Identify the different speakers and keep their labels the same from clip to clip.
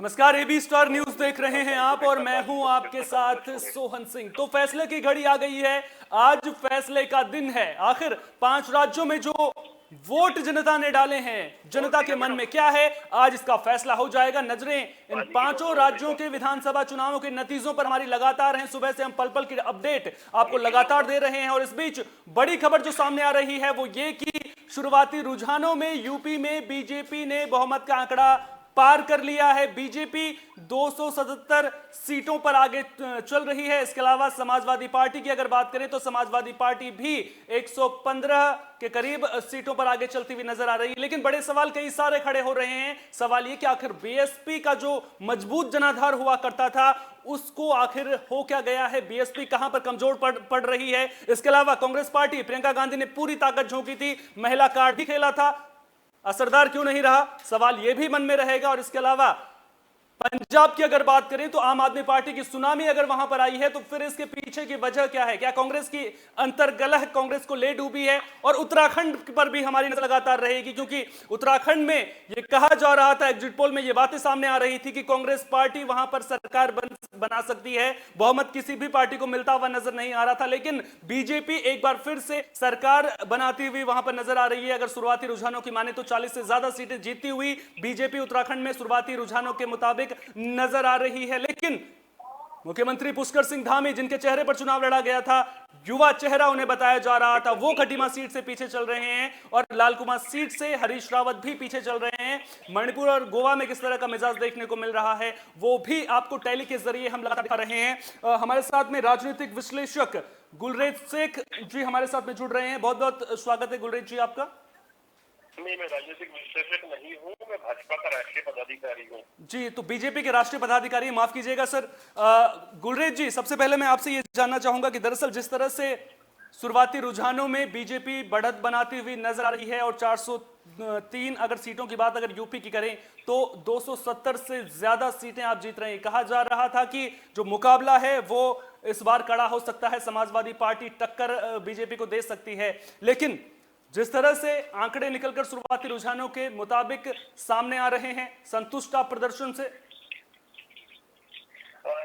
Speaker 1: नमस्कार, AB star news देख रहे हैं आप और मैं हूं आपके साथ सोहन सिंह। तो फैसले की घड़ी आ गई है, आज फैसले का दिन है। आखिर 5 राज्यों में जो वोट जनता ने डाले हैं, जनता के मन में क्या है, आज इसका फैसला हो जाएगा। नजरें इन 5 राज्यों के विधानसभा चुनावों के नतीजों पर हमारी लगातार हैं। सुबह से हम पल पल की अपडेट आपको लगातार दे रहे हैं और इस बीच बड़ी खबर जो सामने आ रही है वो ये कि शुरुआती रुझानों में यूपी में बीजेपी ने बहुमत का आंकड़ा पार कर लिया है। बीजेपी 277 सीटों पर आगे चल रही है। इसके अलावा समाजवादी पार्टी की अगर बात करें तो समाजवादी पार्टी भी 115 के करीब सीटों पर आगे चलती हुई नजर आ रही है। लेकिन बड़े सवाल कई सारे खड़े हो रहे हैं। सवाल ये कि आखिर बीएसपी का जो मजबूत जनाधार हुआ करता था उसको आखिर हो क्या गया है, बीएसपी कहां पर कमजोर पड़ रही है। इसके अलावा कांग्रेस पार्टी, प्रियंका गांधी ने पूरी ताकत झोंकी थी, महिला कार्ड भी खेला था, असरदार क्यों नहीं रहा, सवाल यह भी मन में रहेगा। और इसके अलावा पंजाब की अगर बात करें तो आम आदमी पार्टी की सुनामी अगर वहां पर आई है तो फिर इसके पीछे की वजह क्या है, क्या कांग्रेस की अंतर्गलह कांग्रेस को ले डूबी है। और उत्तराखंड पर भी हमारी नजर लगातार रहेगी क्योंकि उत्तराखंड में यह कहा जा रहा था, एग्जिट पोल में यह बातें सामने आ रही थी कि कांग्रेस पार्टी वहां पर सरकार बना सकती है। बहुमत किसी भी पार्टी को मिलता हुआ नजर नहीं आ रहा था, लेकिन बीजेपी एक बार फिर से सरकार बनाती हुई वहां पर नजर आ रही है। अगर शुरुआती रुझानों की माने तो 40 से ज्यादा सीटें जीतती हुई बीजेपी उत्तराखंड में शुरुआती रुझानों के मुताबिक नजर आ रही है। लेकिन मुख्यमंत्री पुष्कर सिंह धामी, जिनके चेहरे पर चुनाव लड़ा गया था, युवा चेहरा उन्हें बताया जा रहा था, वो खटीमा सीट से पीछे चल रहे हैं और लालकुमार सीट से हरीश रावत भी पीछे चल रहे हैं। मणिपुर और गोवा में किस तरह का मिजाज देखने को मिल रहा है वो भी आपको टेली के जरिए हम लगातार दिखा रहे हैं। हमारे साथ में राजनीतिक विश्लेषक गुलरेज शेख जी हमारे साथ में जुड़ रहे हैं। बहुत बहुत स्वागत है गुलरेज जी आपका।
Speaker 2: नहीं, मैं राजनीतिक विश्लेषक नहीं हूँ, मैं भाजपा का राष्ट्रीय पदाधिकारी हूँ।
Speaker 1: जी, तो बीजेपी के राष्ट्रीय पदाधिकारी, माफ कीजिएगा सर। गुलरेज जी, सबसे पहले मैं आपसे ये जानना चाहूंगा कि दरअसल जिस तरह से शुरुआती रुझानों में बीजेपी बढ़त बनाती हुई नजर आ रही है और 403 अगर सीटों की बात अगर यूपी की करें तो 270 से ज्यादा सीटें आप जीत रहे हैं। कहा जा रहा था कि जो मुकाबला है वो इस बार कड़ा हो सकता है, समाजवादी पार्टी टक्कर बीजेपी को दे सकती है। लेकिन जिस तरह से आंकड़े निकलकर शुरुआती रुझानों के मुताबिक सामने आ रहे हैं, संतुष्ट आप प्रदर्शन से?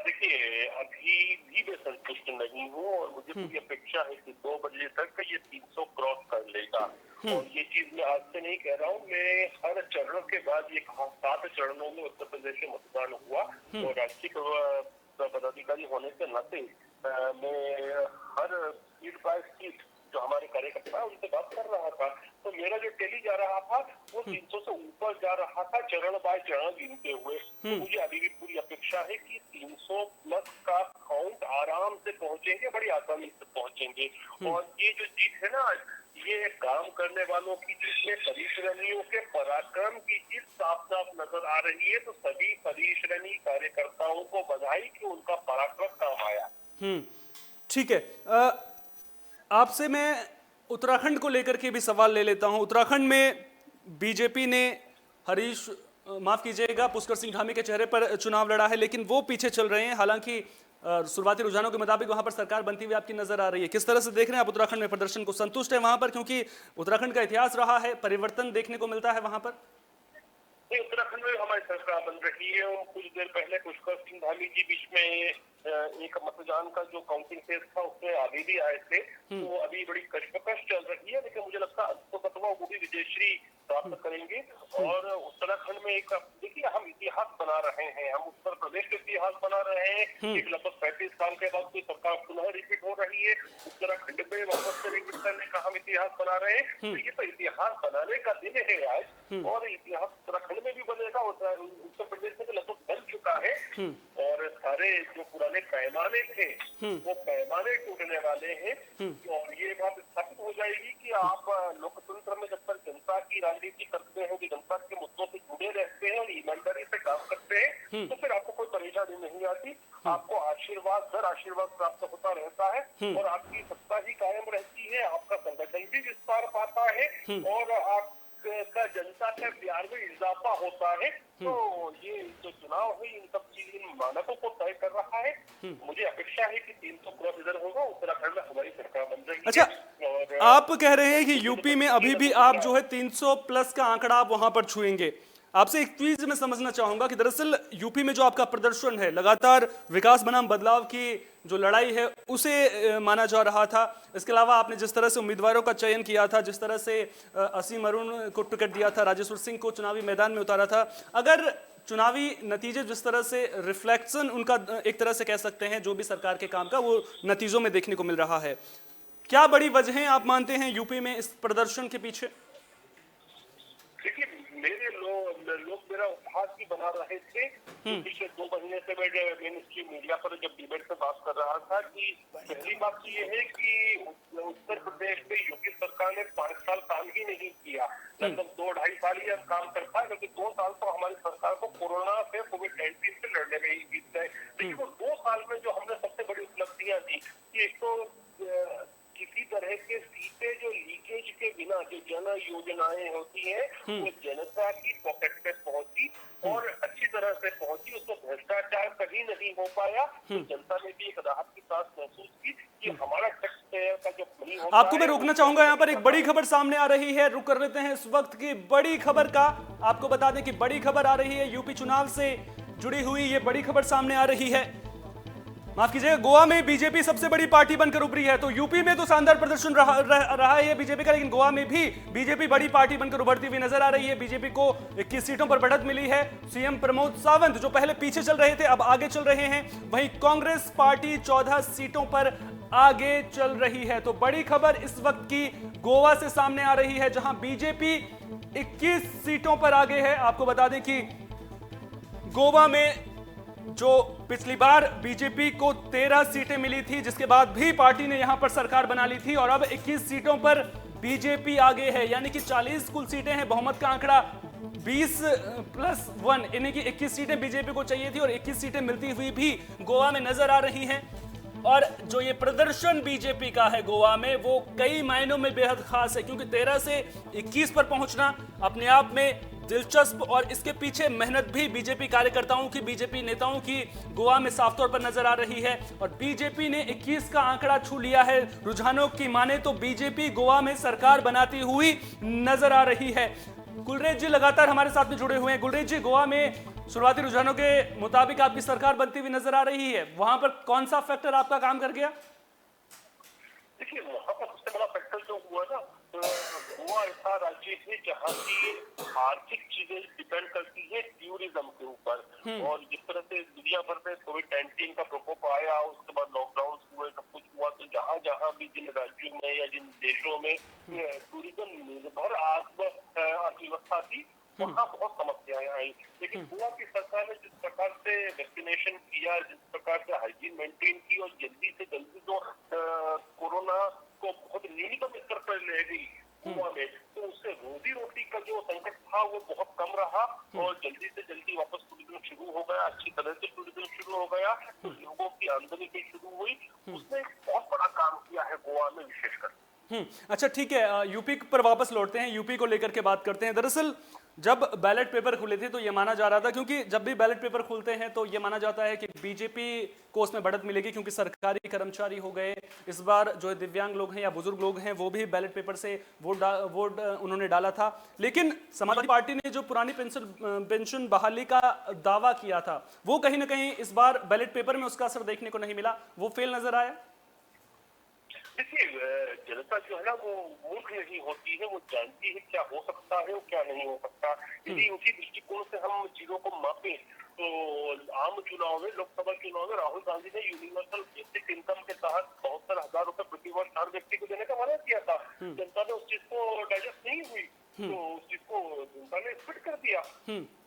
Speaker 2: देखिए, अभी भी मैं संतुष्ट नहीं हूँ और मुझे पूरी अपेक्षा है कि 2 बजे तक ये 300 क्रॉस कर लेगा। और ये चीज मैं आज से नहीं कह रहा हूँ, मैं हर चरण के बाद ये 7 चरणों में उत्तर प्रदेश में मतदान हुआ और राष्ट्रीय पदाधिकारी होने के नाते मैं हर सीट बाय सीट जो हमारे कार्यकर्ता है उनसे बात कर रहा था, तो मेरा जो टेली जा रहा था वो 300 से ऊपर जा रहा था चरण बाय चरण गिनते हुए। तो मुझे अभी भी पूरी अपेक्षा है कि 300 प्लस का काउंट आराम से पहुंचेंगे, बड़ी आसानी से पहुंचेंगे। और ये जो जीत है ना, ये काम करने वालों की जीत है, परिश्रमियों के पराक्रम की जीत साफ साफ नजर आ रही है। तो सभी परिश्रमी कार्यकर्ताओं को बधाई कि उनका पराक्रम काम आया।
Speaker 1: ठीक है, आपसे मैं उत्तराखंड को लेकर के भी सवाल ले लेता हूं। उत्तराखंड में बीजेपी ने माफ कीजिएगा, पुष्कर सिंह धामी के चेहरे पर चुनाव लड़ा है, लेकिन वो पीछे चल रहे हैं। हालांकि शुरुआती रुझानों के मुताबिक वहां पर सरकार बनती हुई आपकी नजर आ रही है। किस तरह से देख रहे हैं आप उत्तराखंड में प्रदर्शन को, संतुष्ट है वहां पर? क्योंकि उत्तराखंड का इतिहास रहा है, परिवर्तन देखने को मिलता है वहां पर।
Speaker 2: उत्तराखंड में हमारी सरकार बन रही है और कुछ देर पहले पुष्कर सिंह धामी जी बीच में एक मतदान का जो काउंटिंग फेज था उसमें आगे भी आए थे। तो अभी बड़ी कशमकश चल रही है, लेकिन मुझे लगता है तो वो भी विजयश्री प्राप्त करेंगे। और उत्तराखंड में एक देखिए, हम इतिहास बना रहे हैं, हम उत्तर प्रदेश का इतिहास बना रहे हैं। एक लगभग 35 साल के बाद कोई सरकार पुनः रिपीट हो रही है, उत्तराखंड में वापस से रिपीट करने का हम इतिहास बना रहे हैं। तो ये तो इतिहास बनाने का दिन है आज, और इतिहास उत्तराखंड में भी बनेगा। उत्तर प्रदेश में तो लगभग बन चुका है और सारे जो पुराने पैमाने थे वो पैमाने टूटने वाले हैं। और ये बात स्थापित हो जाएगी कि आप लोकतंत्र में जब तक जनता की राजनीति करते हैं, जनता के मुद्दों से जुड़े रहते हैं और ईमानदारी से काम करते हैं, तो फिर आपको कोई परेशानी नहीं आती। आपको आशीर्वाद दर आशीर्वाद प्राप्त होता रहता है और आपकी सत्ता ही कायम रहती है, आपका संगठन भी विस्तार पाता है और आपका जनता के प्यार में इजाफा होता है। तो ये जो चुनाव है इन सब चीज इन मानकों को तय कर रहा है। मुझे अपेक्षा है कि 300 क्रॉस इधर होगा, उत्तराखंड में हमारी सरकार बन जाएगी।
Speaker 1: अच्छा, आप कह रहे हैं कि यूपी में अभी भी आप जो है 300 प्लस का आंकड़ा आप वहां पर छुएंगे। आपसे एक चीज मैं समझना चाहूंगा कि दरअसल यूपी में जो आपका प्रदर्शन है, लगातार विकास बनाम बदलाव की जो लड़ाई है उसे माना जा रहा था। इसके अलावा आपने जिस तरह से उम्मीदवारों का चयन किया था, जिस तरह से असीम अरुण को टिकट दिया था, राजेश्वर सिंह को चुनावी मैदान में उतारा था, अगर चुनावी नतीजे जिस तरह से रिफ्लेक्शन उनका एक तरह से कह सकते हैं जो भी सरकार के काम का, वो नतीजों में देखने को मिल रहा है, क्या बड़ी वजहें आप मानते हैं यूपी में इस प्रदर्शन के पीछे?
Speaker 2: देखिए, लोग मेरा उपहास भी बना रहे थे। पिछले 2 महीने से मैं मेन स्ट्रीम मीडिया पर जब डिबेट में बात कर रहा था कि पहली बात तो ये है कि उत्तर प्रदेश में योगी सरकार ने 5 साल काम ही नहीं किया। लगभग 2-2.5 साल ही अब काम करता है, लेकिन 2 साल तो हमारी सरकार को कोरोना से, कोविड-19 से लड़ने में ही बीत गए। लेकिन वो 2 साल में जो हमने सबसे बड़ी उपलब्धियां दी कि एक तो किसी तरह के सीटें जो लीकेज के बिना जो जन योजनाएं होती हैं वो जनता की पॉकेट पे पहुंची और अच्छी तरह से पहुंची, उसमें भ्रष्टाचार कहीं नहीं हो पाया। तो जनता ने भी एक राहत की सांस महसूस की कि हमारा टैक्स पेयर का जो मनी होता है।
Speaker 1: आपको मैं रोकना चाहूंगा, यहाँ पर एक बड़ी खबर सामने आ रही है, रुक कर लेते हैं इस वक्त की बड़ी खबर का। आपको बता दें कि बड़ी खबर आ रही है, यूपी चुनाव से जुड़ी हुई ये बड़ी खबर सामने आ रही है। माफ कीजिएगा, गोवा में बीजेपी सबसे बड़ी पार्टी बनकर उभरी है। तो यूपी में तो शानदार प्रदर्शन रहा है बीजेपी का, लेकिन गोवा में भी बीजेपी बड़ी पार्टी बनकर उभरती हुई नजर आ रही है। बीजेपी को 21 सीटों पर बढ़त मिली है। सीएम प्रमोद सावंत जो पहले पीछे चल रहे थे अब आगे चल रहे हैं, वहीं कांग्रेस पार्टी 14 सीटों पर आगे चल रही है। तो बड़ी खबर इस वक्त की गोवा से सामने आ रही है, जहां बीजेपी 21 सीटों पर आगे है। आपको बता दें कि गोवा में जो पिछली बार बीजेपी को 13 सीटें मिली थी, जिसके बाद भी पार्टी ने यहां पर सरकार बना ली थी, और अब 21 सीटों पर बीजेपी आगे है, यानी कि 40 कुल सीटें हैं। बहुमत का आंकड़ा 20+1 यानी कि 21 सीटें बीजेपी को चाहिए थी और 21 सीटें मिलती हुई भी गोवा में नजर आ रही हैं। और जो ये प्रदर्शन बीजेपी का है गोवा में, वो कई मायनों में बेहद खास है, क्योंकि 13 से 21 पर पहुंचना अपने आप में दिलचस्प, और इसके पीछे मेहनत भी बीजेपी कार्यकर्ताओं की, बीजेपी नेताओं की गोवा में साफ तौर पर नजर आ रही है। और बीजेपी ने 21 का आंकड़ा छू लिया है। रुझानों की माने तो बीजेपी गोवा में सरकार बनाती हुई नजर आ रही है। गुलरेज जी लगातार हमारे साथ में जुड़े हुए हैं। गुलरेज जी, गोवा में शुरुआती रुझानों के मुताबिक आपकी सरकार बनती हुई नजर आ रही है, वहां पर कौन सा फैक्टर आपका काम कर गया?
Speaker 2: देखिए, वहाँ पर सबसे बड़ा फैक्टर जो हुआ ना, गोवा ऐसा राज्य है जहाँ की आर्थिक चीजें डिपेंड करती है टूरिज्म के ऊपर। और जिस तरह से दुनिया भर में कोविड-19 का प्रकोप आया, उसके बाद लॉकडाउन हुए, सब कुछ हुआ, तो जहाँ जहाँ भी जिन राज्यों में या जिन देशों में टूरिज्म निर्भर अर्थव्यवस्था थी, वहाँ बहुत समस्याएं आई। लेकिन गोवा की सरकार ने जिस प्रकार से वैक्सीनेशन किया, जिस प्रकार से हाइजीन मेंटेन की और जल्दी से जल्दी जो कोरोना को बहुत न्यूनतम स्तर पर ले गई गोवा में, तो उससे रोजी रोटी का जो संकट था वो बहुत कम रहा और जल्दी से जल्दी वापस टूरिज्म शुरू हो गया, अच्छी तरह से टूरिज्म शुरू हो गया, तो लोगों की आमदनी भी शुरू हुई। उसने बहुत बड़ा काम किया है गोवा में विशेषकर।
Speaker 1: अच्छा ठीक है, यूपी पर वापस लौटते हैं, यूपी को लेकर के बात करते हैं। दरअसल जब बैलेट पेपर खुले थे तो ये माना जा रहा था, क्योंकि जब भी बैलेट पेपर खुलते हैं तो ये माना जाता है कि बीजेपी को उसमें बढ़त मिलेगी, क्योंकि सरकारी कर्मचारी हो गए, इस बार जो दिव्यांग लोग हैं या बुजुर्ग लोग हैं वो भी बैलेट पेपर से वोट उन्होंने डाला था। लेकिन समाजवादी पार्टी ने जो पुरानी पेंशन बहाली का दावा किया था, वो कहीं ना कहीं इस बार बैलेट पेपर में उसका असर देखने को नहीं मिला, वो फेल नजर आया।
Speaker 2: देखिए, जनता जो है ना वो मूर्ख नहीं होती है, वो जानती है क्या हो सकता है और क्या नहीं हो सकता। यदि उसी दृष्टिकोण से हम चीजों को मापें तो आम चुनाव में, लोकसभा चुनाव में राहुल गांधी ने यूनिवर्सल बेसिक इनकम के तहत 72,000 रुपए प्रति वर्ष हर व्यक्ति को देने का वादा किया था। जनता ने उस चीज को डाइजेस्ट नहीं हुई, तो उस चीज को जनता ने फिट कर दिया।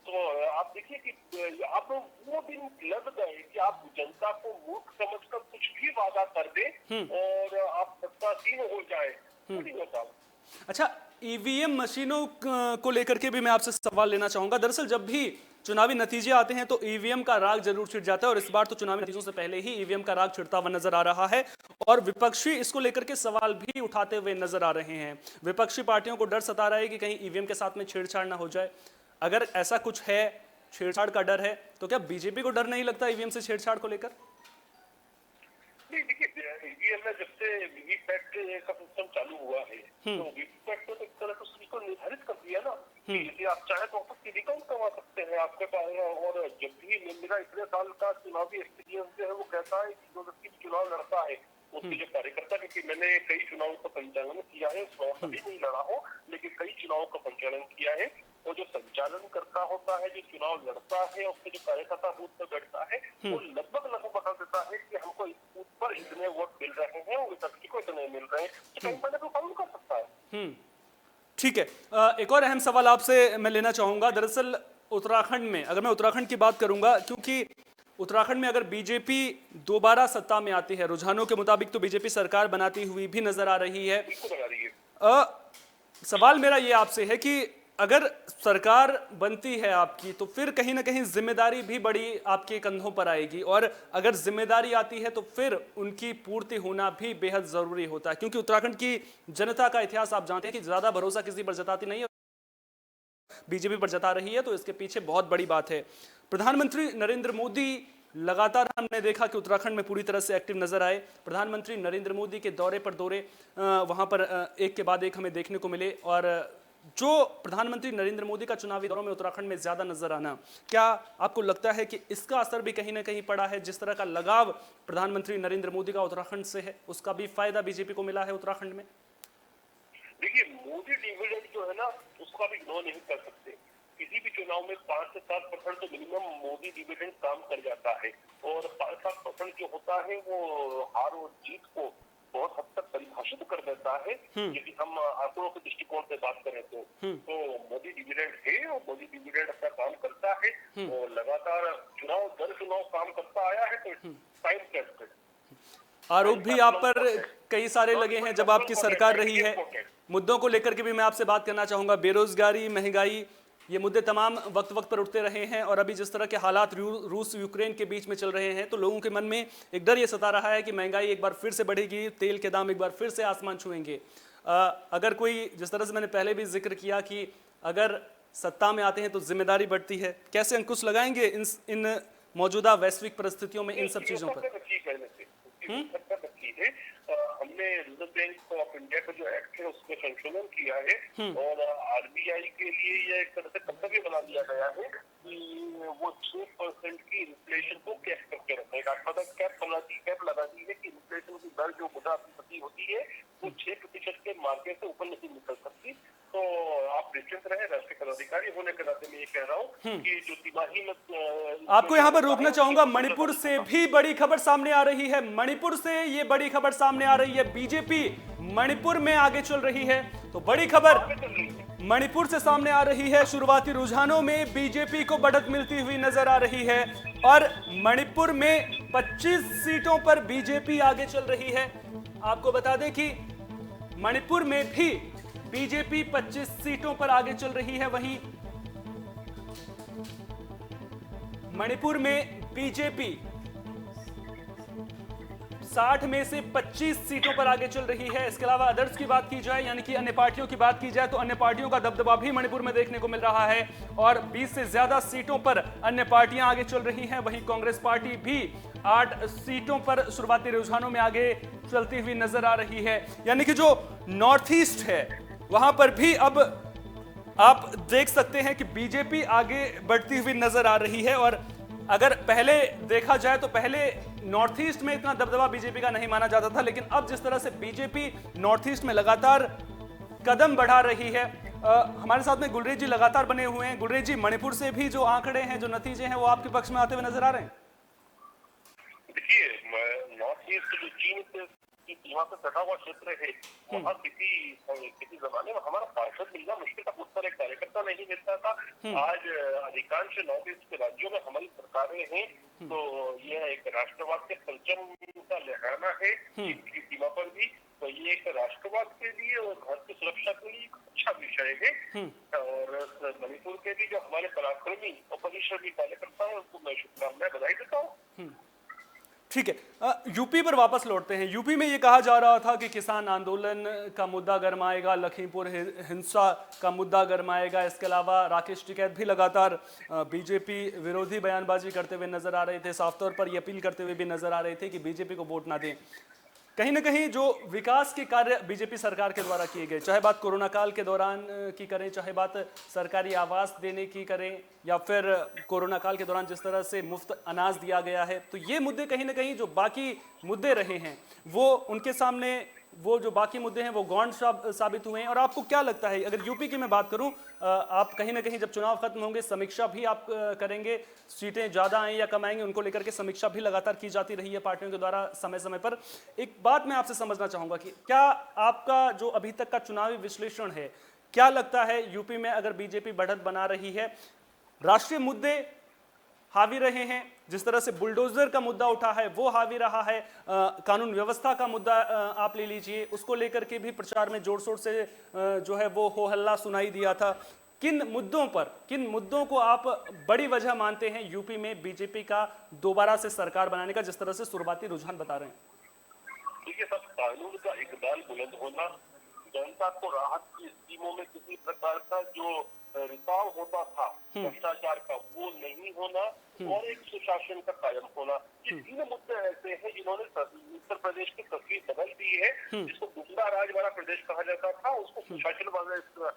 Speaker 2: तो आप देखिए कि आप वो दिन लग गए कि आप जनता को मूर्ख समझकर कुछ भी वादा कर दे और आप सत्तासीन हो जाए, नहीं होता।
Speaker 1: अच्छा, ईवीएम मशीनों को लेकर के भी मैं आपसे सवाल लेना चाहूंगा। दरअसल जब भी चुनावी नतीजे आते हैं तो ईवीएम का राग जरूर छिड़ जाता है, और इस बार तो चुनावी नतीजों से पहले ही ईवीएम का राग छिड़ता हुआ नजर आ रहा है, और विपक्षी इसको लेकर के सवाल भी उठाते हुए नजर आ रहे हैं। विपक्षी पार्टियों को डर सता रहा है कि कहीं ईवीएम के साथ में छेड़छाड़ ना हो जाए। अगर ऐसा कुछ है, छेड़छाड़ का डर है, तो क्या बीजेपी को डर नहीं लगता ईवीएम से छेड़छाड़ को लेकर?
Speaker 2: नहीं, देखिए ईवीएम में जब से वीवीपैट का सिस्टम चालू हुआ है तो वीवीपैट ने तो एक तरह से उसी को निर्धारित कर दिया ना कि यदि आप चाहे तो आप सीधी काउंट करवा सकते हैं आपके पास। और जब भी मेरा इतने साल का चुनावी एक्सपीरियंस जो है वो कहता है कि जो व्यक्ति चुनाव लड़ता है उसके जो कार्यकर्ता, क्योंकि मैंने कई चुनावों का संचालन किया है, चुनाव कभी नहीं लड़ा हो लेकिन कई चुनावों का संचालन किया है, और जो संचालन करता होता है, जो चुनाव लड़ता है, उसके जो कार्यकर्ता बूथ पर बैठता है वो लगभग बता देता है कि हमको इस बूथ पर इतने वोट मिल रहे हैं और इस व्यक्ति को इतने मिल रहे हैं, तो कहीं मैंने तो काउंट कर सकता है।
Speaker 1: ठीक है, एक और अहम सवाल आपसे मैं लेना चाहूंगा। दरअसल उत्तराखंड में, अगर मैं उत्तराखंड की बात करूंगा, क्योंकि उत्तराखंड में अगर बीजेपी दोबारा सत्ता में आती है, रुझानों के मुताबिक तो बीजेपी सरकार बनाती हुई भी नजर आ रही है। सवाल मेरा ये आपसे है कि अगर सरकार बनती है आपकी तो फिर कहीं ना कहीं जिम्मेदारी भी बड़ी आपके कंधों पर आएगी, और अगर जिम्मेदारी आती है तो फिर उनकी पूर्ति होना भी बेहद जरूरी होता है, क्योंकि उत्तराखंड की जनता का इतिहास आप जानते हैं कि ज्यादा भरोसा किसी पर जताती नहीं है, बीजेपी पर जता रही है, तो इसके पीछे बहुत बड़ी बात है। प्रधानमंत्री नरेंद्र मोदी लगातार हमने देखा कि उत्तराखंड में पूरी तरह से एक्टिव नजर आए। प्रधानमंत्री नरेंद्र मोदी के दौरे पर दौरे वहां पर एक के बाद एक हमें देखने को मिले, और जो प्रधानमंत्री नरेंद्र मोदी का चुनावी दौरों में उत्तराखंड में ज्यादा नजर आना, क्या आपको लगता है कि इसका असर भी कहीं ना कहीं पड़ा है? जिस तरह का लगाव प्रधानमंत्री नरेंद्र मोदी का उत्तराखंड से है, उसका भी फायदा बीजेपी को मिला है उत्तराखंड में?
Speaker 2: देखिए, मोदी डिविडेंड जो है ना उसको आप इग्नोर नहीं कर सकते। किसी भी चुनाव में 5 से 7% तो मिनिमम मोदी डिविडेंड काम कर जाता है, और 5-7% जो होता है वो हार और जीत को बहुत हद तक परिभाषित कर देता है। यदि हम आंकड़ों के दृष्टिकोण से बात करें तो मोदी डिविडेंड है, और मोदी डिविडेंड अपना काम करता है और लगातार चुनाव दर चुनाव काम करता आया है, तो टाइम टेस्टेड।
Speaker 1: आरोप भी आप पर कई सारे लगे हैं जब आपकी सरकार रही है। मुद्दों को लेकर के भी मैं आपसे बात करना चाहूंगा। बेरोजगारी, महंगाई, ये मुद्दे तमाम वक्त वक्त पर उठते रहे हैं, और अभी जिस तरह के हालात रूस यूक्रेन के बीच में चल रहे हैं, तो लोगों के मन में एक डर ये सता रहा है कि महंगाई एक बार फिर से बढ़ेगी, तेल के दाम एक बार फिर से आसमान छुएंगे। अगर कोई, जिस तरह से मैंने पहले भी जिक्र किया कि अगर सत्ता में आते हैं तो जिम्मेदारी बढ़ती है, कैसे अंकुश लगाएंगे इन मौजूदा वैश्विक परिस्थितियों में इन सब चीजों पर?
Speaker 2: हमने रिजर्व बैंक ऑफ इंडिया का जो एक्ट है उसमें संशोधन किया है, और आरबीआई के लिए यह एक तरह से कर्तव्य बना दिया गया है कि वो 6% की इन्फ्लेशन को कैप करके रखेगा। कैप लगा दी है कि इन्फ्लेशन की दर जो मुद्रास्फीति होती है वो 6% के मार्के से ऊपर नहीं निकल सकती। तो आप निश्चिंत रहे, राष्ट्रीय पदाधिकारी होने के नाते मैं ये कह रहा हूँ कि जो तिमाही में
Speaker 1: आपको यहाँ पर रोकना चाहूंगा। मणिपुर से भी बड़ी खबर सामने आ रही है, मणिपुर से ये बड़ी खबर सामने आ रही है, बीजेपी मणिपुर में आगे चल रही है। तो बड़ी खबर मणिपुर से सामने आ रही है। शुरुआती रुझानों में बीजेपी को बढ़त मिलती हुई नजर आ रही है, और मणिपुर में 25 सीटों पर बीजेपी आगे चल रही है। आपको बता दें कि मणिपुर में भी बीजेपी 25 सीटों पर आगे चल रही है। वहीं मणिपुर में बीजेपी 60 में से 25 सीटों पर आगे चल रही है। इसके अलावा अदर्स की बात की जाए, यानी कि अन्य पार्टियों की बात की जाए, तो अन्य पार्टियों का दबदबा भी मणिपुर में देखने को मिल रहा है, और 20 से ज्यादा सीटों पर अन्य पार्टियां आगे चल रही हैं। वहीं कांग्रेस पार्टी भी 8 सीटों पर शुरुआती रुझानों में आगे चलती हुई नजर आ रही है। यानी कि जो नॉर्थ ईस्ट है वहां पर भी अब आप देख सकते हैं कि बीजेपी आगे बढ़ती हुई नजर आ रही है। और अगर पहले देखा जाए तो पहले नॉर्थ ईस्ट में इतना दबदबा बीजेपी का नहीं माना जाता था, लेकिन अब जिस तरह से बीजेपी नॉर्थ ईस्ट में लगातार कदम बढ़ा रही है, हमारे साथ में गुलरेज जी लगातार बने हुए हैं। गुलरेज जी, मणिपुर से भी जो आंकड़े हैं, जो नतीजे हैं, वो आपके पक्ष में आते हुए नजर आ रहे हैं?
Speaker 2: देखिए, नॉर्थ ईस्ट जो चीन से सीमा से सटा हुआ क्षेत्र है, वहाँ किसी जमाने में हमारा पार्षद मिलना मुश्किल था, उस पर एक कार्यकर्ता नहीं मिलता था। आज अधिकांश नॉर्थ ईस्ट के राज्यों में हमारी सरकारें हैं, तो यह एक राष्ट्रवाद के परचम का लहराना है इसकी सीमा पर भी। तो ये एक राष्ट्रवाद के लिए और भारत की सुरक्षा के लिए एक अच्छा विषय है। और मणिपुर के भी जो हमारे पराक्रमी और परिश्रमी कार्यकर्ता है, उनको मैं शुभकामनाएं, बधाई देता हूँ।
Speaker 1: ठीक है, यूपी पर वापस लौटते हैं। यूपी में ये कहा जा रहा था कि किसान आंदोलन का मुद्दा गरमाएगा, लखीमपुर हिंसा का मुद्दा गरमाएगा। इसके अलावा राकेश टिकैत भी लगातार बीजेपी विरोधी बयानबाजी करते हुए नजर आ रहे थे, साफ तौर पर ये अपील करते हुए भी नजर आ रहे थे कि बीजेपी को वोट ना दें। कहीं ना कहीं जो विकास के कार्य बीजेपी सरकार के द्वारा किए गए, चाहे बात कोरोना काल के दौरान की करें, चाहे बात सरकारी आवास देने की करें, या फिर कोरोना काल के दौरान जिस तरह से मुफ्त अनाज दिया गया है, तो ये मुद्दे कहीं ना कहीं जो बाकी मुद्दे रहे हैं वो उनके सामने, वो जो बाकी मुद्दे हैं वो गौण साबित हुए हैं। और आपको क्या लगता है, अगर यूपी की मैं बात करूं, आप कहीं ना कहीं जब चुनाव खत्म होंगे समीक्षा भी आप करेंगे, सीटें ज़्यादा आएँ या कम आएंगी उनको लेकर के समीक्षा भी लगातार की जाती रही है पार्टियों के द्वारा समय समय पर। एक बात मैं आपसे समझना चाहूँगा कि क्या आपका जो अभी तक का चुनावी विश्लेषण है, क्या लगता है यूपी में अगर बीजेपी बढ़त बना रही है, राष्ट्रीय मुद्दे हावी रहे हैं, जिस तरह से बुलडोजर का मुद्दा उठा है वो हावी रहा है, कानून व्यवस्था का मुद्दा आप ले लीजिए, उसको लेकर के भी प्रचार में जोर शोर से जो है वो हो हल्ला सुनाई दिया था। किन मुद्दों को आप बड़ी वजह मानते हैं यूपी में बीजेपी का दोबारा से सरकार बनाने का, जिस तरह से शुरुआती रुझान बता रहे हैं?
Speaker 2: देखिए, सब कानून का इकबाल बुलंद होना, जनता को राहत की स्कीमों में किसी प्रकार का जो रिसाव होता था भ्रष्टाचार का वो नहीं होना, और एक सुशासन का कायम होना, ये तीन मुद्दे ऐसे हैं जिन्होंने उत्तर प्रदेश की तस्वीर बदल दी है। जिसको गुंडा राज वाला प्रदेश कहा जाता था उसको सुशासन वाला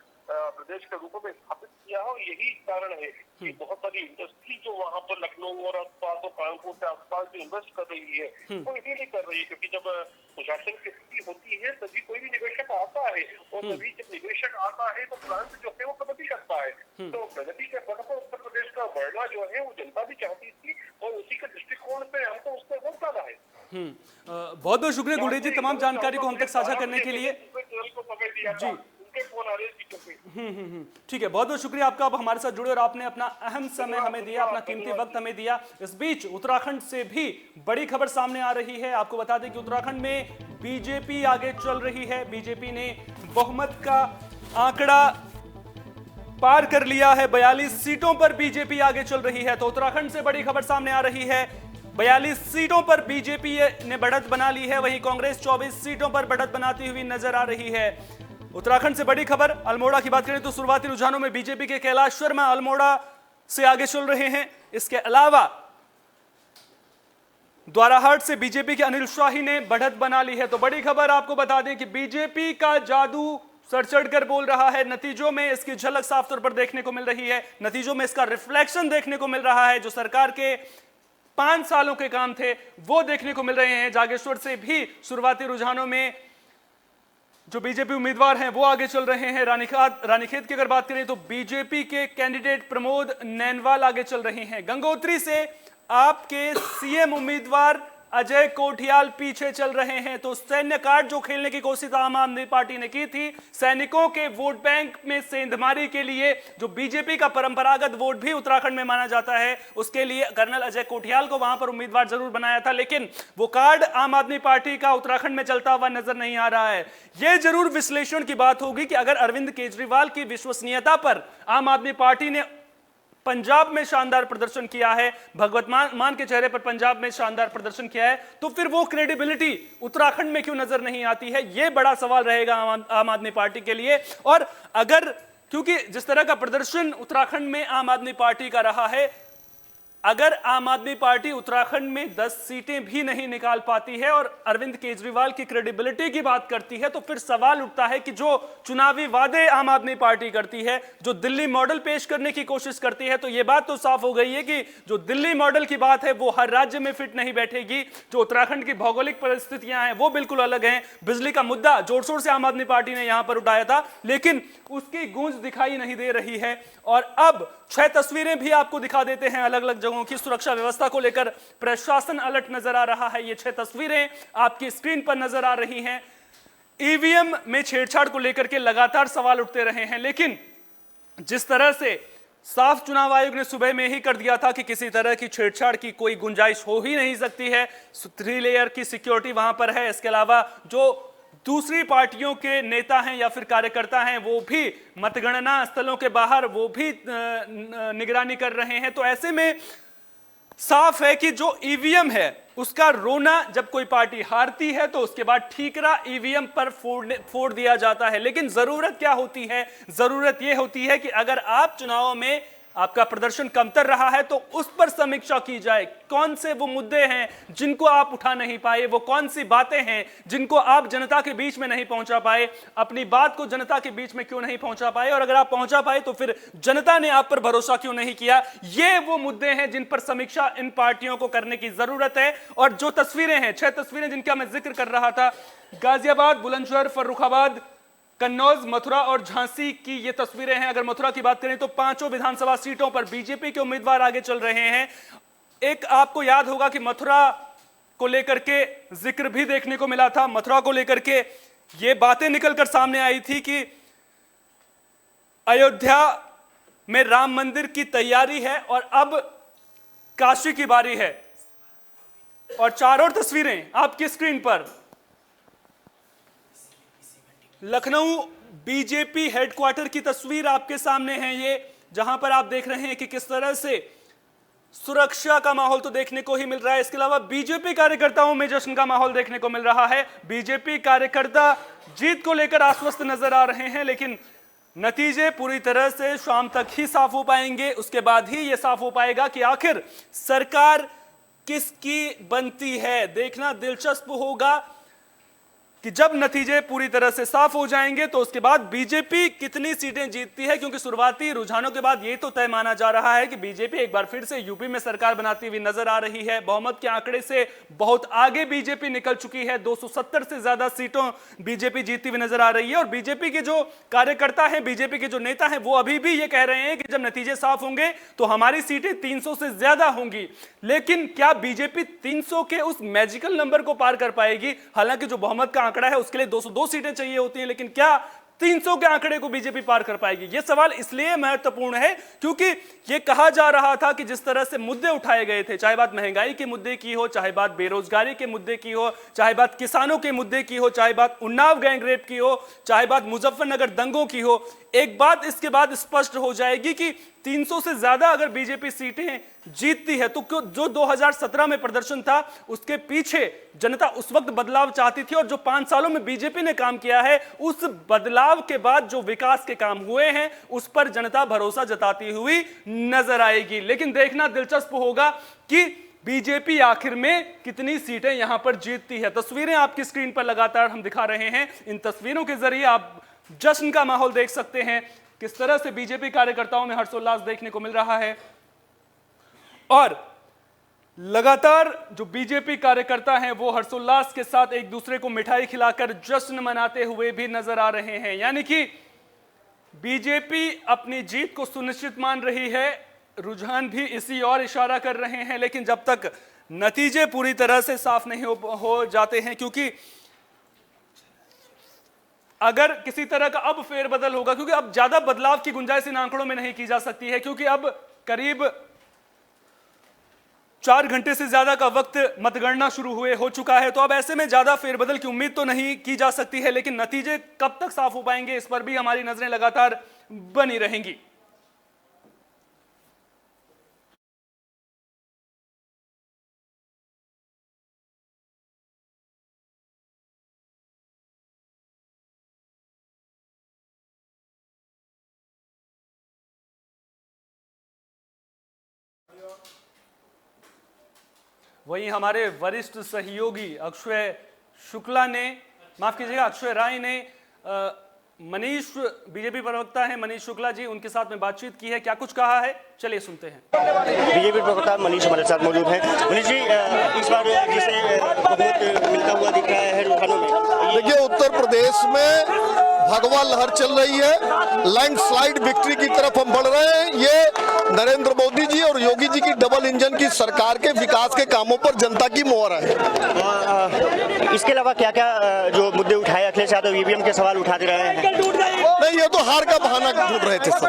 Speaker 2: प्रदेश के रूप में स्थापित किया है। और यही कारण है कि बहुत सारी इंडस्ट्री जो वहाँ पर लखनऊ और आसपास और कानपुर के आसपास जो इन्वेस्ट कर रही है वो इसीलिए कर रही है क्योंकि जब सुशासन की स्थिति होती है तभी कोई भी निवेशक आता है, और तभी जब निवेशक आता है तो प्रांत जो है वो प्रगति करता है। तो प्रगति के पथ पर उत्तर प्रदेश का बढ़ना जो है वो जनता भी चाहती थी, और उसी के दृष्टिकोण से हमको उसको वोट डाला है।
Speaker 1: बहुत बहुत शुक्रिया गुड़े जी तमाम जानकारी को हम तक साझा करने के लिए। जी ठीक है, बहुत बहुत शुक्रिया आपका, आप हमारे साथ जुड़े और आपने अपना अहम समय हमें दिया, अपना कीमती वक्त हमें दिया। इस बीच उत्तराखंड से भी बड़ी खबर सामने आ रही है। आपको बता दें कि उत्तराखंड में बीजेपी आगे चल रही है। बीजेपी ने बहुमत का आंकड़ा पार कर लिया है, 42 सीटों पर बीजेपी आगे चल रही है। तो उत्तराखंड से बड़ी खबर सामने आ रही है, 42 सीटों पर बीजेपी ने बढ़त बना ली है, वहीं कांग्रेस 24 सीटों पर बढ़त बनाती हुई नजर आ रही है। उत्तराखंड से बड़ी खबर, अल्मोड़ा की बात करें तो शुरुआती रुझानों में बीजेपी के कैलाश शर्मा अल्मोड़ा से आगे चल रहे हैं। इसके अलावा द्वाराहाट से बीजेपी के अनिल शाही ने बढ़त बना ली है। तो बड़ी खबर आपको बता दें कि बीजेपी का जादू सर चढ़कर बोल रहा है। नतीजों में इसकी झलक साफ तौर पर देखने को मिल रही है, नतीजों में इसका रिफ्लेक्शन देखने को मिल रहा है। जो सरकार के 5 सालों के काम थे वो देखने को मिल रहे हैं। जागेश्वर से भी शुरुआती रुझानों में जो बीजेपी उम्मीदवार हैं वो आगे चल रहे हैं। रानीखेत की अगर बात करें तो बीजेपी के कैंडिडेट प्रमोद नैनवाल आगे चल रहे हैं। गंगोत्री से आपके सीएम उम्मीदवार अजय कोठियाल पीछे चल रहे हैं। तो सैन्य कार्ड जो खेलने की कोशिश आम आदमी पार्टी ने की थी, सैनिकों के वोट बैंक में सेंधमारी के लिए, जो बीजेपी का परंपरागत वोट भी उत्तराखंड में माना जाता है, उसके लिए कर्नल अजय कोठियाल को वहां पर उम्मीदवार जरूर बनाया था, लेकिन वो कार्ड आम आदमी पार्टी का उत्तराखंड में चलता हुआ नजर नहीं आ रहा है। यह जरूर विश्लेषण की बात होगी कि अगर अरविंद केजरीवाल की विश्वसनीयता पर आम आदमी पार्टी ने पंजाब में शानदार प्रदर्शन किया है, भगवत मान के चेहरे पर पंजाब में शानदार प्रदर्शन किया है, तो फिर वो क्रेडिबिलिटी उत्तराखंड में क्यों नजर नहीं आती है? ये बड़ा सवाल रहेगा आम आदमी पार्टी के लिए। और अगर, क्योंकि जिस तरह का प्रदर्शन उत्तराखंड में आम आदमी पार्टी का रहा है, अगर आम आदमी पार्टी उत्तराखंड में 10 सीटें भी नहीं निकाल पाती है और अरविंद केजरीवाल की क्रेडिबिलिटी की बात करती है, तो फिर सवाल उठता है कि जो चुनावी वादे आम आदमी पार्टी करती है, जो दिल्ली मॉडल पेश करने की कोशिश करती है, तो यह बात तो साफ हो गई है कि जो दिल्ली मॉडल की बात है वो हर राज्य में फिट नहीं बैठेगी। जो उत्तराखंड की भौगोलिक परिस्थितियां हैं वो बिल्कुल अलग हैं। बिजली का मुद्दा जोर शोर से आम आदमी पार्टी ने यहां पर उठाया था, लेकिन उसकी गूंज दिखाई नहीं दे रही है। और अब 6 तस्वीरें भी आपको दिखा देते हैं अलग अलग जगहों की। सुरक्षा व्यवस्था को लेकर प्रशासन अलर्ट नजर आ रहा है। ये 6 तस्वीरें आपकी स्क्रीन पर नजर आ रही हैं। ईवीएम में छेड़छाड़ को लेकर के लगातार सवाल उठते रहे हैं, लेकिन जिस तरह से साफ चुनाव आयोग ने सुबह में ही कर दिया था कि किसी तरह की छेड़छाड़ की कोई गुंजाइश हो ही नहीं सकती है, 3 लेयर की सिक्योरिटी वहां पर है। इसके अलावा जो दूसरी पार्टियों के नेता हैं या फिर कार्यकर्ता हैं वो भी मतगणना स्थलों के बाहर वो भी निगरानी कर रहे हैं। तो ऐसे में साफ है कि जो ईवीएम है उसका रोना जब कोई पार्टी हारती है तो उसके बाद ठीकरा ईवीएम पर फोड़ दिया जाता है। लेकिन जरूरत क्या होती है? जरूरत यह होती है कि अगर आप चुनाव में आपका प्रदर्शन कमतर रहा है तो उस पर समीक्षा की जाए। कौन से वो मुद्दे हैं जिनको आप उठा नहीं पाए, वो कौन सी बातें हैं जिनको आप जनता के बीच में नहीं पहुंचा पाए, अपनी बात को जनता के बीच में क्यों नहीं पहुंचा पाए, और अगर आप पहुंचा पाए तो फिर जनता ने आप पर भरोसा क्यों नहीं किया। ये वो मुद्दे हैं जिन पर समीक्षा इन पार्टियों को करने की जरूरत है। और जो तस्वीरें हैं, 6 तस्वीरें जिनका मैं जिक्र कर रहा था, गाजियाबाद, बुलंदशहर, फर्रुखाबाद, कन्नौज, मथुरा और झांसी की ये तस्वीरें हैं। अगर मथुरा की बात करें तो 5 विधानसभा सीटों पर बीजेपी के उम्मीदवार आगे चल रहे हैं। एक आपको याद होगा कि मथुरा को लेकर के जिक्र भी देखने को मिला था। मथुरा को लेकर के ये बातें निकलकर सामने आई थी कि अयोध्या में राम मंदिर की तैयारी है और अब काशी की बारी है। और चारों तस्वीरें आपकी स्क्रीन पर लखनऊ बीजेपी हेडक्वार्टर की तस्वीर आपके सामने है, ये जहां पर आप देख रहे हैं कि किस तरह से सुरक्षा का माहौल तो देखने को ही मिल रहा है। इसके अलावा बीजेपी कार्यकर्ताओं में जश्न का माहौल देखने को मिल रहा है। बीजेपी कार्यकर्ता जीत को लेकर आश्वस्त नजर आ रहे हैं, लेकिन नतीजे पूरी तरह से शाम तक ही साफ हो पाएंगे। उसके बाद ही यह साफ हो पाएगा कि आखिर सरकार किसकी बनती है। देखना दिलचस्प होगा कि जब नतीजे पूरी तरह से साफ हो जाएंगे तो उसके बाद बीजेपी कितनी सीटें जीतती है, क्योंकि शुरुआती रुझानों के बाद यह तो तय माना जा रहा है कि बीजेपी एक बार फिर से यूपी में सरकार बनाती हुई नजर आ रही है। बहुमत के आंकड़े से बहुत आगे बीजेपी निकल चुकी है। 270 से ज्यादा सीटों बीजेपी जीतती हुई नजर आ रही है। और बीजेपी के जो कार्यकर्ता हैं, बीजेपी के जो नेता हैं, वो अभी भी ये कह रहे हैं कि जब नतीजे साफ होंगे तो हमारी सीटें 300 से ज्यादा होंगी। लेकिन क्या बीजेपी 300 के उस मैजिकल नंबर को पार कर पाएगी? हालांकि जो बहुमत का आंकड़ा है उसके लिए 202 सीटें चाहिए होती हैं, लेकिन क्या 300 के आंकड़े को बीजेपी पार कर पाएगी? यह सवाल इसलिए महत्वपूर्ण है क्योंकि यह कहा जा रहा था कि जिस तरह से मुद्दे उठाए गए थे, चाहे बात महंगाई के मुद्दे की हो, चाहे बात बेरोजगारी के मुद्दे की हो, चाहे बात किसानों के मुद्दे की हो, चाहे बात उन्नाव गैंगरेप की हो, चाहे बात मुजफ्फरनगर दंगों की हो, एक बात इसके बाद स्पष्ट हो जाएगी कि 300 से ज्यादा अगर बीजेपी सीटें जीतती है तो जो 2017 में प्रदर्शन था उसके पीछे जनता उस वक्त बदलाव चाहती थी, और जो 5 सालों में बीजेपी ने काम किया है उस बदलाव के बाद जो विकास के काम हुए हैं उस पर जनता भरोसा जताती हुई नजर आएगी। लेकिन देखना दिलचस्प होगा कि बीजेपी आखिर में कितनी सीटें यहां पर जीतती है। तस्वीरें आपकी स्क्रीन पर लगातार हम दिखा रहे हैं। इन तस्वीरों के जरिए आप जश्न का माहौल देख सकते हैं, किस तरह से बीजेपी कार्यकर्ताओं में हर्षोल्लास देखने को मिल रहा है। और लगातार जो बीजेपी कार्यकर्ता हैं वो हर्षोल्लास के साथ एक दूसरे को मिठाई खिलाकर जश्न मनाते हुए भी नजर आ रहे हैं। यानी कि बीजेपी अपनी जीत को सुनिश्चित मान रही है, रुझान भी इसी और इशारा कर रहे हैं। लेकिन जब तक नतीजे पूरी तरह से साफ नहीं हो जाते हैं, क्योंकि अगर किसी तरह का अब फेरबदल होगा, क्योंकि अब ज्यादा बदलाव की गुंजाइश इन आंकड़ों में नहीं की जा सकती है, क्योंकि अब करीब 4 घंटे से ज्यादा का वक्त मतगणना शुरू हो चुका है। तो अब ऐसे में ज्यादा फेरबदल की उम्मीद तो नहीं की जा सकती है। लेकिन नतीजे कब तक साफ हो पाएंगे इस पर भी हमारी नजरें लगातार बनी रहेंगी। वहीं हमारे वरिष्ठ सहयोगी अक्षय शुक्ला ने, माफ कीजिएगा अक्षय राय ने, मनीष बीजेपी प्रवक्ता हैं मनीष शुक्ला जी, उनके साथ में बातचीत की है। क्या कुछ कहा है चलिए सुनते हैं।
Speaker 3: बीजेपी प्रवक्ता मनीष हमारे साथ मौजूद हैं। मनीष जी, इस बार जिसे बहुमत मिलता हुआ दिख रहा है रुझानों में,
Speaker 4: देखिए उत्तर प्रदेश में भगवा लहर चल रही है, लैंडस्लाइड विक्ट्री की तरफ हम बढ़ रहे हैं। ये नरेंद्र मोदी जी और योगी जी की डबल इंजन की सरकार के विकास के कामों पर जनता की मोहर है।
Speaker 3: इसके अलावा क्या क्या जो मुद्दे उठाए अखिलेश यादव ईवीएम के सवाल उठाते रहे हैं?
Speaker 4: नहीं, ये तो हार का बहाना ढूंढ रहे थे सब।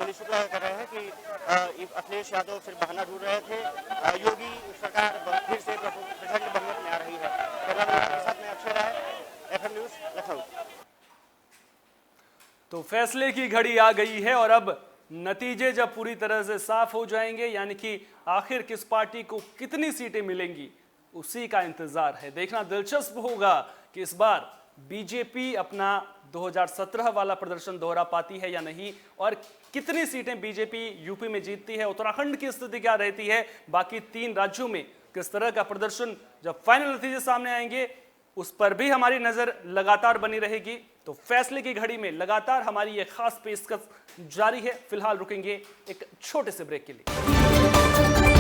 Speaker 3: मनीष शुक्ला कर रहे हैं कि अखिलेश यादव सिर्फ बहाना ढूंढ रहे थे, योगी सरकार फिर से प्रचंड बहुमत में आ रही है। साथ में अक्षय राय, FM न्यूज़ लखनऊ।
Speaker 1: तो फैसले की घड़ी आ गई है और अब नतीजे जब पूरी तरह से साफ हो जाएंगे, यानी कि आखिर किस पार्टी को कितनी सीटें मिलेंगी, उसी का इंतजार है। देखना दिलचस्प होगा कि इस बार बीजेपी अपना 2017 वाला प्रदर्शन दोहरा पाती है या नहीं, और कितनी सीटें बीजेपी यूपी में जीतती है, उत्तराखंड की स्थिति क्या रहती है, बाकी 3 राज्यों में किस तरह का प्रदर्शन जब फाइनल नतीजे सामने आएंगे, उस पर भी हमारी नजर लगातार बनी रहेगी। तो फैसले की घड़ी में लगातार हमारी ये खास पेशकश जारी है। फिलहाल रुकेंगे एक छोटे से ब्रेक के लिए।